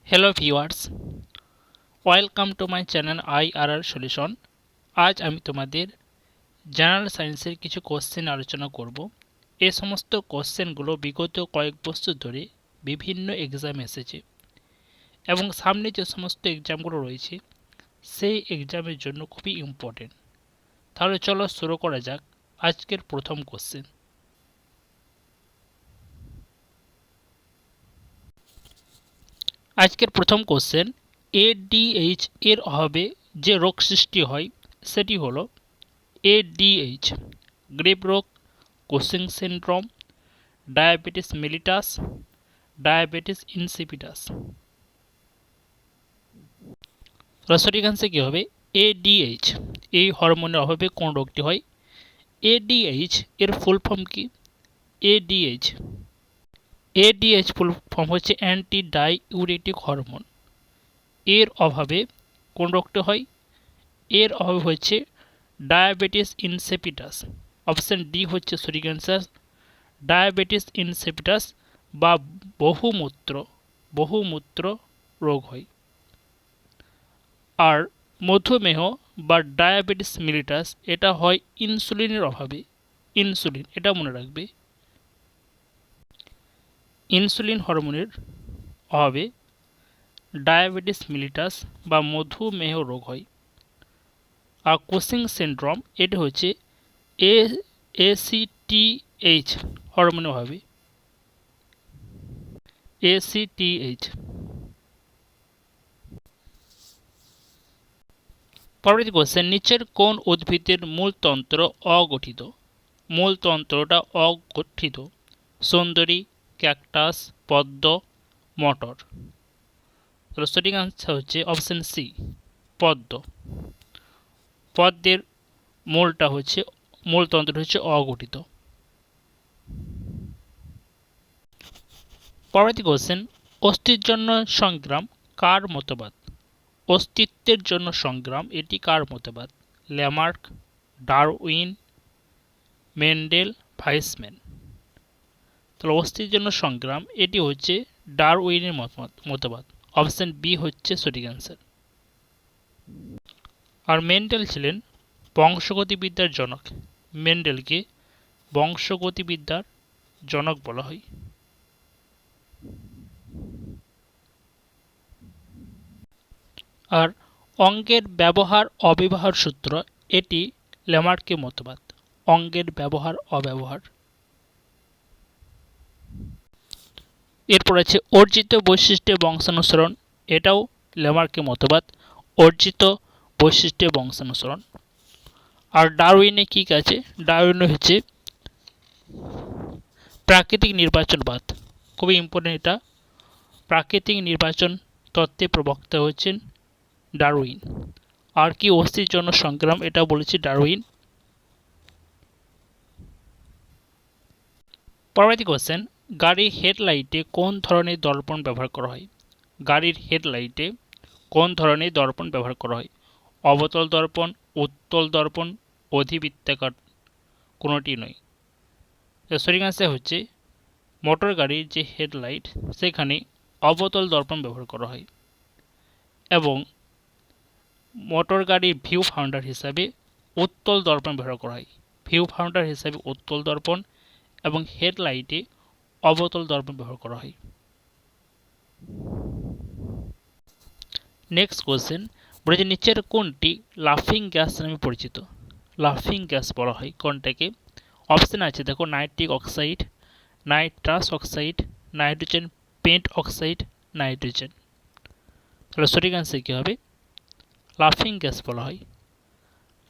Hello viewers, welcome to my channel IRR solution. আজ আমি তোমাদের জেনারেল সায়েন্সের কিছু কোশ্চেন আলোচনা করব। এই সমস্ত কোশ্চেনগুলো বিগত কয়েক বছর ধরে বিভিন্ন এক্সাম এসেছে এবং সামনে যে সমস্ত এক্সামগুলো রয়েছে সেই এক্সামের জন্য খুবই ইম্পর্টেন্ট। তাহলে চলো শুরু করা যাক আজকের প্রথম কোশ্চেন। আজকের প্রথম কোশ্চেন, ADH এর অভাবে যে রোগ সৃষ্টি হয় সেটি হলো ADH, গ্রেভ রোগ, Cushing syndrome, diabetes mellitus, diabetes insipidus. সঠিক অ্যান্সার কী হবে? ADH। এই হরমোনের অভাবে কোন রোগটি হয়? ADH এর ফুল ফর্ম কি? ADH ফুল ফর্ম হচ্ছে অ্যান্টি ডাইউরেটিক হরমোন। এর অভাবে কোন রোগটি হয়? এর অভাবে হচ্ছে ডায়াবেটিস ইনসিপিটাস। অপশন ডি হচ্ছে সঠিক অ্যান্সার, ডায়াবেটিস ইনসিপিটাস বা বহুমূত্র রোগ হয়। আর মধুমেহ বা ডায়াবেটিস মেলিটাস এটা হয় ইনসুলিনের অভাবে। ইনসুলিন, এটা মনে রাখবে, ইনসুলিন হরমোনের অভাবে ডায়াবেটিস মেলিটাস বা মধুমেহ রোগ হয়। আর কোসিং সিনড্রোম এটা হচ্ছে ACTH হরমোনের অভাবে। ACTH। পরবর্তী কোশ্চেন, নিচের কোন উদ্ভিদের মূলতন্ত্র অগঠিত? মূলতন্ত্রটা অগঠিত। সুন্দরী, ক্যাকটাস, পদ্ম, মটর। তাহলে সঠিক আনসার হচ্ছে অপশন সি, পদ্ম। পদ্মের মূলতন্ত্র হচ্ছে অগঠিত। পরবর্তী কোশ্চেন, অস্তিত্বের জন্য সংগ্রাম কার মতবাদ? অস্তিত্বের জন্য সংগ্রাম এটি কার মতবাদ? Lamarck, Darwin, Mendel, Weismann. তাহলে অস্তিত্বের জন্য সংগ্রাম এটি হচ্ছে ডারউইনের মতবাদ। অপশন বি হচ্ছে সঠিক অ্যান্সার। আর মেন্ডেল ছিলেন বংশগতিবিদ্যার জনক। মেন্ডেলকে বংশগতিবিদ্যার জনক বলা হয়। আর অঙ্গের ব্যবহার অব্যবহার সূত্র এটি ল্যামার্কের মতবাদ। অঙ্গের ব্যবহার অব্যবহার। এরপর আছে অর্জিত বৈশিষ্ট্যের বংশানুসরণ, এটাও ল্যামার্কের মতবাদ। অর্জিত বৈশিষ্ট্যের বংশানুসরণ। আর ডারউইনে কি আছে? ডারউইনে হচ্ছে প্রাকৃতিক নির্বাচনবাদ। খুবই ইম্পর্টেন্ট এটা। প্রাকৃতিক নির্বাচন তত্ত্বে প্রবক্তা হচ্ছেন ডারউইন। আর কি অস্তিত্বের জন্য সংগ্রাম, এটা বলেছি ডারউইন। পরবর্তী কোশ্চেন, গাড়ির হেডলাইটে কোন ধরনের দর্পণ ব্যবহার করা হয়? গাড়ির হেডলাইটে কোন ধরনের দর্পণ ব্যবহার করা হয়? অবতল দর্পণ, উত্তল দর্পণ, অধিবৃত্তাকার, কোনোটি নয়। সঠিক অ্যান্সার হচ্ছে মোটর গাড়ির যে হেডলাইট সেখানে অবতল দর্পণ ব্যবহার করা হয় এবং মোটর গাড়ির ভিউ ফাউন্ডার হিসাবে উত্তল দর্পণ ব্যবহার করা হয়। ভিউ ফাউন্ডার হিসাবে উত্তল দর্পণ এবং হেডলাইটে অবতল দর্পণ ব্যবহার করা হয়। নেক্সট কোশ্চেন, বলেছে নিচের কোনটি লাফিং গ্যাস নামে পরিচিত? লাফিং গ্যাস বলা হয় কোনটাকে? অপশন আছে দেখো, nitric oxide, nitrous oxide, nitrogen pent oxide, nitrogen. তাহলে সঠিক অ্যান্সার কী হবে? লাফিং গ্যাস বলা হয়,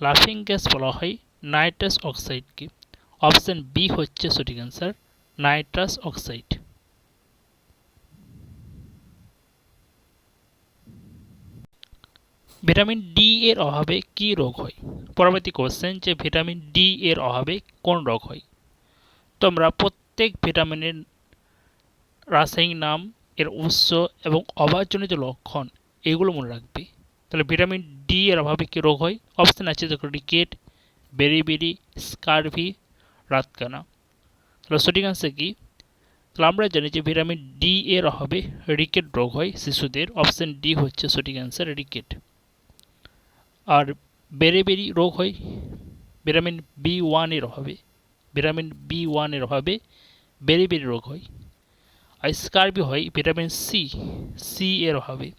লাফিং গ্যাস বলা হয় নাইট্রাস অক্সাইডকে। অপশন বি হচ্ছে সঠিক answer, nitrous oxide. Vitamin D এর অভাবে কি রোগ হয়? পরবর্তী কোশ্চেন, যে ভিটামিন ডি এর অভাবে কোন রোগ হয়? তোমরা প্রত্যেক ভিটামিনের রাসায়নিক নাম, এর উৎস এবং অভাবজনিত লক্ষণ এগুলো মনে রাখবে। তাহলে ভিটামিন ডি এর অভাবে কি রোগ হয়? অপশন আছে দেখো, রিকেট, বেরিবেরি, স্কারভি, রাতকানা। তাহলে সঠিক অ্যান্সার কি? তাহলে আমরা জানি যে ভিটামিন ডি এর অভাবে রিকেট রোগ হয় শিশুদের। অপশন ডি হচ্ছে সঠিক অ্যান্সার, রিকেট। আর বেরি রোগ হয় ভিটামিন বি1 এর অভাবে। ভিটামিন বি1 এর অভাবে বেরি রোগ হয়। আর স্কারবি হয় ভিটামিন সি এর অভাবে।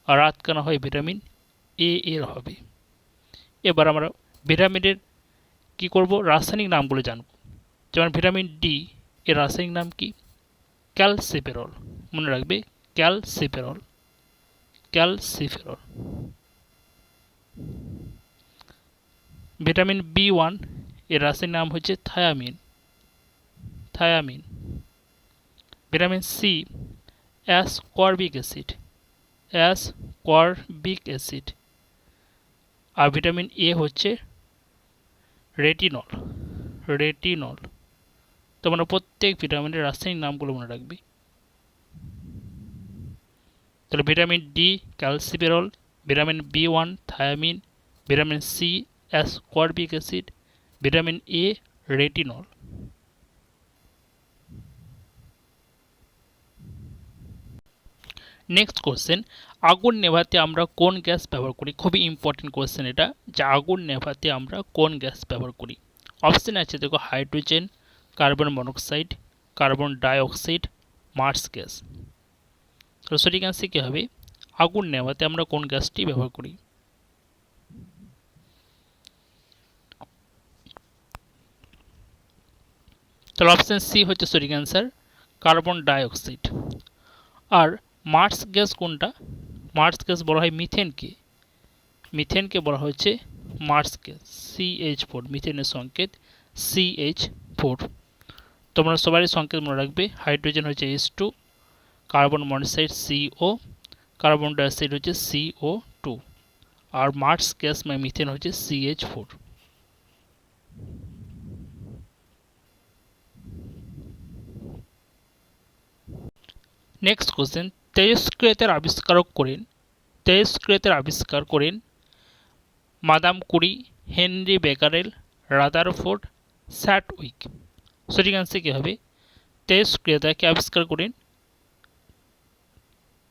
আর রাতকানা হয় ভিটামিন এ এর অভাবে। এবার আমরা ভিটামিনের কি করব, রাসায়নিক নামগুলো জানব। যেমন ভিটামিন ডি এর রাসায়নিক নাম কি? ক্যালসিফেরল। মনে রাখবে, ক্যালসিফেরল। ক্যালসিফেরল। ভিটামিন বি1 এর রাসায়নিক নাম হচ্ছে thiamine. Thiamine. Vitamin C ascorbic acid. Ascorbic acid. আর ভিটামিন এ হচ্ছে রেটিনল। রেটিনল। তোমরা প্রত্যেক ভিটামিনের রাসায়নিক নামগুলো মনে রাখবে। তাহলে vitamin D calciferol, vitamin B one thiamine, vitamin C ascorbic acid, vitamin A retinol. Next question, আগুন নেভাতে আমরা কোন গ্যাস ব্যবহার করি? খুবই ইম্পর্টেন্ট কোশ্চেন এটা, যে আগুন নেভাতে আমরা কোন গ্যাস ব্যবহার করি। অপশন আছে দেখো, hydrogen, carbon monoxide, carbon dioxide, Mars gas. তো সঠিক অ্যান্সার কী হবে? আগুন নেভাতে আমরা কোন গ্যাসটি ব্যবহার করি? তাহলে অপশন সি হচ্ছে সঠিক অ্যান্সার, কার্বন ডাইঅক্সাইড। আর মার্স গ্যাস কোনটা? মার্স গ্যাস বলা হয় মিথেনকে। মিথেনকে বলা হচ্ছে মার্স গ্যাস, CH4। মিথেনের সংকেত CH4। তোমরা সবারই সংকেত মনে রাখবে। হাইড্রোজেন হচ্ছে H2, carbon monoxide CO, carbon dioxide হচ্ছে CO2, আর মার্স গ্যাস মানে মিথেন হচ্ছে CH4। নেক্সট কোশ্চেন, তেজস্ক্রিয়তার আবিষ্কার করেন Madame Curie, Henry Becquerel, Rutherford, স্যাটউইক। সঠিক অ্যান্সার কী হবে? তেজস্ক্রিয়তাকে আবিষ্কার করেন,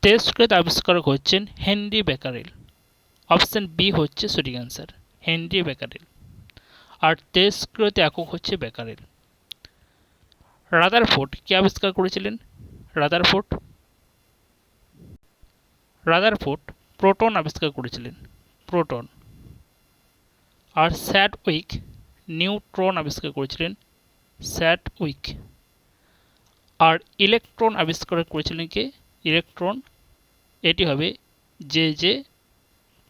তেজস্ক্রিয়তা আবিষ্কারক হচ্ছেন হেনরি বেকারেল। অপশন বি হচ্ছে সঠিক অ্যান্সার, হেনরি বেকারেল। আর তেজস্ক্রিয়তা একক হচ্ছে বেকারেল। রাদারফোর্ড কে আবিষ্কার করেছিলেন? রাদারফোর্ড প্রোটন আবিষ্কার করেছিলেন, প্রোটন। আর স্যাটউইক নিউট্রন আবিষ্কার করেছিলেন, স্যাটউইক। আর ইলেকট্রন আবিষ্কার করেছিলেন কে? ইলেকট্রন। এটি হবে জে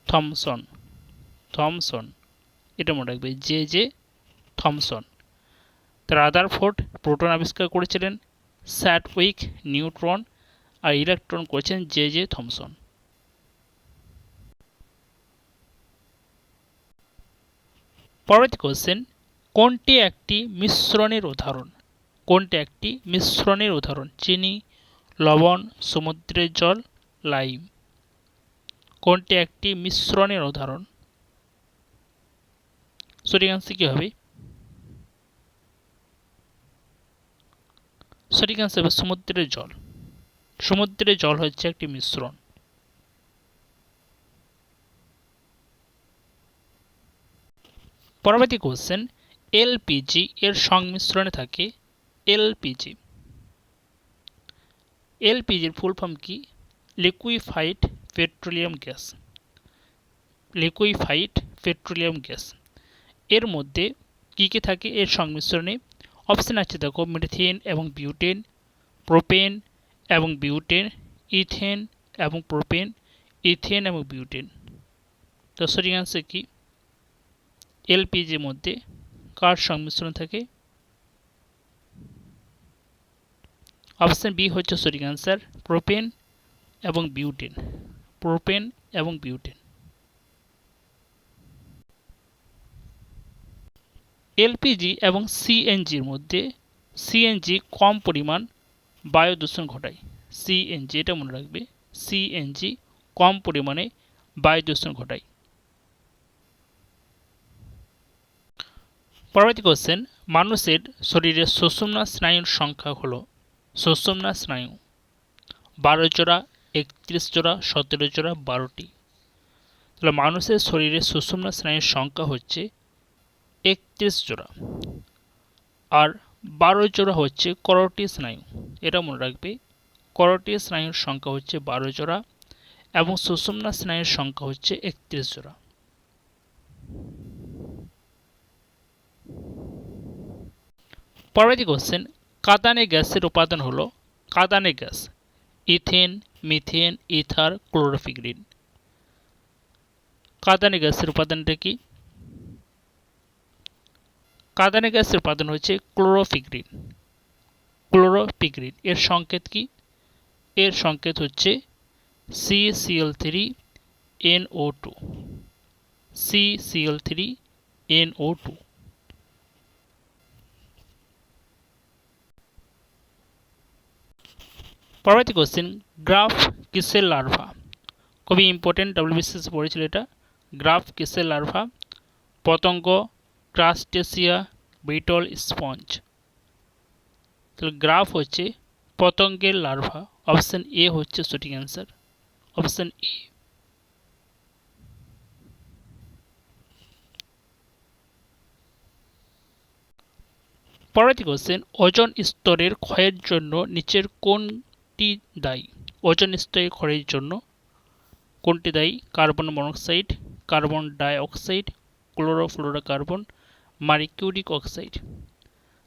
থমসন। থমসন, এটা মনে রাখবে, জে থমসন। রাদারফোর্ড প্রোটন আবিষ্কার করেছিলেন, স্যাটউইক নিউট্রন, আর ইলেকট্রন করেছেন জে থমসন। পরবর্তী কোশ্চেন, কোনটি একটি মিশ্রণের উদাহরণ? কোনটি একটি মিশ্রণের উদাহরণ? চিনি, লবণ, সমুদ্রের জল, লাইম। কোনটি একটি মিশ্রণের উদাহরণ? সঠিক অ্যান্সার কি হবে? সঠিক অ্যান্সার হবে সমুদ্রের জল। সমুদ্রের জল হচ্ছে একটি মিশ্রণ। পরবর্তী কোশ্চেন, এলপিজি এর সংমিশ্রণে থাকে এলপিজি। এলপিজির ফুল ফর্ম কি? Liquefied petroleum gas. Liquefied petroleum gas. এর মধ্যে কি কি থাকে এর সংমিশ্রণে? অপশন আছে দেখো, মিথেন এবং বিউটেন, প্রোপেন এবং বিউটেন, ইথেন এবং প্রোপেন, ইথেন এবং বিউটেন। তো সঠিক অ্যান্সার কি? এলপিজির মধ্যে কার সংমিশ্রণ থাকে? অপশন বি হচ্ছে সঠিক অ্যান্সার, প্রোপেন এবং বিউটেন। প্রোপেন এবং বিউটেন। এলপিজি এবং সিএনজির মধ্যে সিএনজি কম পরিমাণ বায়ু দূষণ ঘটায়। সিএনজি, এটা মনে রাখবে, সিএনজি কম পরিমাণে বায়ু দূষণ ঘটায়। পরবর্তী কোশ্চেন, মানুষের শরীরে সুষুম্না স্নায়ুর সংখ্যা হলো সুষুম্না স্নায়ু 12 জোড়া, 31 জোড়া, 17 জোড়া, 12টি। তাহলে মানুষের শরীরে সুষুম্না স্নায়ুর সংখ্যা হচ্ছে 31 জোড়া, আর 12 জোড়া হচ্ছে করোটি স্নায়ু। এটা মনে রাখবে, করোটি স্নায়ুর সংখ্যা হচ্ছে 12 জোড়া এবং সুষুম্না স্নায়ুর সংখ্যা হচ্ছে 31 জোড়া। পরবর্তী কোশ্চেন, কাঁদানে গ্যাসের উপাদান হলো কাঁদানে গ্যাস ইথেন, মিথেন, ইথার, ক্লোরোফিগ্রিন। কাঁদানে গ্যাসের উপাদানটা কি? কাঁদানে গ্যাসের উপাদান হচ্ছে ক্লোরোফিগ্রিন। ক্লোরোফিগ্রিন এর সংকেত কি? এর সংকেত হচ্ছে CCl3NO2। CCl3NO2। পরবর্তী কোশ্চেন, গ্রাফ কিসের লার্ভা? খুবই ইম্পর্টেন্ট, WBCS পড়েছিল এটা। গ্রাফ কিসের লার্ভা? পতঙ্গ, ক্রাস্টেসিয়া, বিটল, স্পঞ্জ। তাহলে গ্রাফ হচ্ছে পতঙ্গের লার্ভা। অপশন এ হচ্ছে সঠিক অ্যান্সার, অপশন এ। পরবর্তী কোশ্চেন, ওজোন স্তরের ক্ষয়ের জন্য নিচের কোনটি দায়ী? ওজোন স্তরের ক্ষয়ের জন্য কোনটি দায়ী? Carbon monoxide, carbon die oxide, chlorofluorocarbon, mercuric oxide.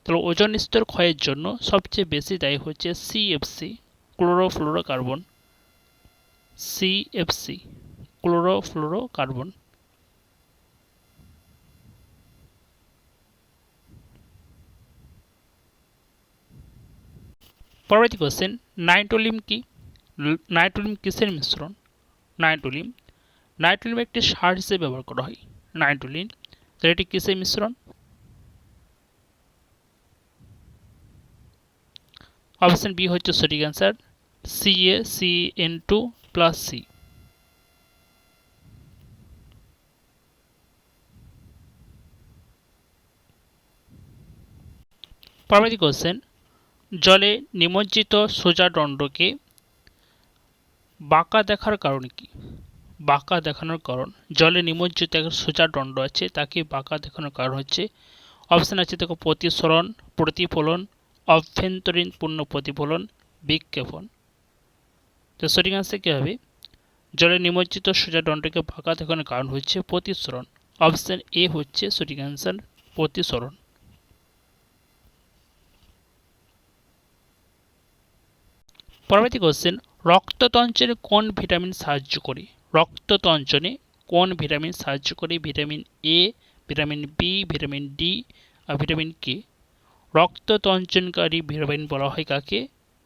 তাহলে ওজোন স্তর ক্ষয়ের জন্য সবচেয়ে বেশি দায়ী হচ্ছে CFC, ক্লোরোফ্লোরোকার্বন। CFC, chlorofluorocarbon. পরবর্তী কোশ্চেন, নাইট্রোলিন কি? নাইট্রোলিন কিসের মিশ্রণ? নাইট্রোলিন নাইট্রোলিন একটি সার হিসেবে ব্যবহার করা হয়। নাইট্রোলিন, তাহলে এটি কিসের মিশ্রণ? অপশন বি হচ্ছে সঠিক অ্যান্সার, CaCN2+C। পরবর্তী কোশ্চেন, জলে নিমজ্জিত সোজা দণ্ডকে বাঁকা দেখার কারণ কি? বাঁকা দেখানোর কারণ, জলে নিমজ্জিত এক সোজা দণ্ড আছে, তাকে বাঁকা দেখানোর কারণ হচ্ছে, অপশন আছে দেখো, প্রতিসরণ, প্রতিফলন, অভ্যন্তরীণ পূর্ণ প্রতিফলন, বিক্ষেপণ। তো সঠিক অ্যান্সার কী হবে? জলে নিমজ্জিত সোজা দণ্ডকে বাঁকা দেখানোর কারণ হচ্ছে প্রতিসরণ। অপশন এ হচ্ছে সঠিক অ্যান্সার, প্রতিসরণ। পরবর্তী কোশ্চেন, রক্ততঞ্চনে কোন ভিটামিন সাহায্য করে? রক্ততঞ্চনে কোন ভিটামিন সাহায্য করে? Vitamin A, vitamin B, vitamin D আর ভিটামিন কে। রক্ততঞ্চনকারী ভিটামিন বলা হয় কাকে?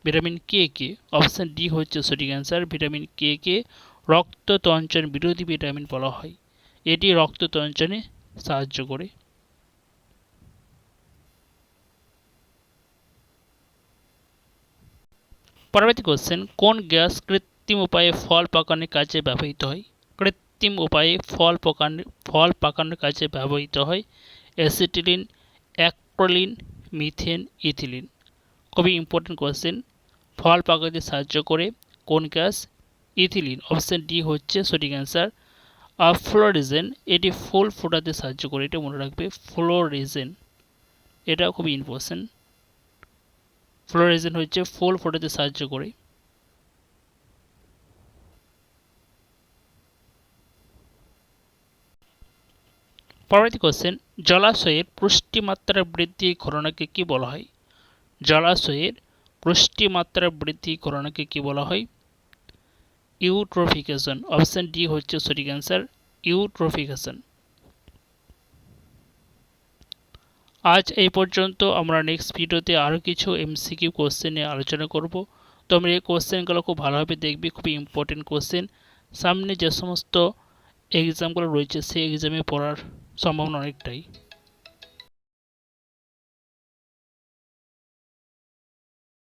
ভিটামিন কে কে। অপশন ডি হচ্ছে সঠিক অ্যান্সার, ভিটামিন কে কে রক্ততঞ্চন বিরোধী ভিটামিন বলা হয়। এটি রক্ততঞ্চনে সাহায্য করে। পরবর্তী কোশ্চেন, কোন গ্যাস কৃত্রিম উপায়ে ফল পাকানোর কাজে ব্যবহৃত হয়? কৃত্রিম উপায়ে ফল পাকানোর কাজে ব্যবহৃত হয় অ্যাসিটিলিন, অ্যাক্রিলিন, মিথেন, ইথিলিন। খুবই ইম্পর্টেন্ট কোশ্চেন। ফল পাকাতে সাহায্য করে কোন গ্যাস? ইথিলিন। অপশন ডি হচ্ছে সঠিক অ্যান্সার। আর ফ্লোরিজেন, এটি ফুল ফোটাতে সাহায্য করে, এটা মনে রাখবে, ফ্লোরিজেন। এটা খুবই ইম্পর্টেন্ট। ফ্লোরিজেন হচ্ছে ফুল ফোটাতে সাহায্য করে। পরবর্তী কোশ্চেন, জলাশয়ের পুষ্টিমাত্রা বৃদ্ধি ঘটনাকে কি বলা হয়? জলাশয়ের পুষ্টিমাত্রা বৃদ্ধি ঘটনাকে কি বলা হয়? ইউট্রোফিকেশন। অপশন ডি হচ্ছে সঠিক অ্যান্সার, ইউট্রোফিকেশন। আজ এই পর্যন্ত। আমরা নেক্সট ভিডিওতে আরও কিছু MCQ কোশ্চেন নিয়ে আলোচনা করব। তোমরা এই কোশ্চেনগুলো খুব ভালোভাবে দেখবে, খুবই ইম্পর্টেন্ট কোশ্চেন। সামনে যে সমস্ত এক্সামগুলো রয়েছে সেই এক্সামে পড়ার সম্ভাবনা অনেকটাই।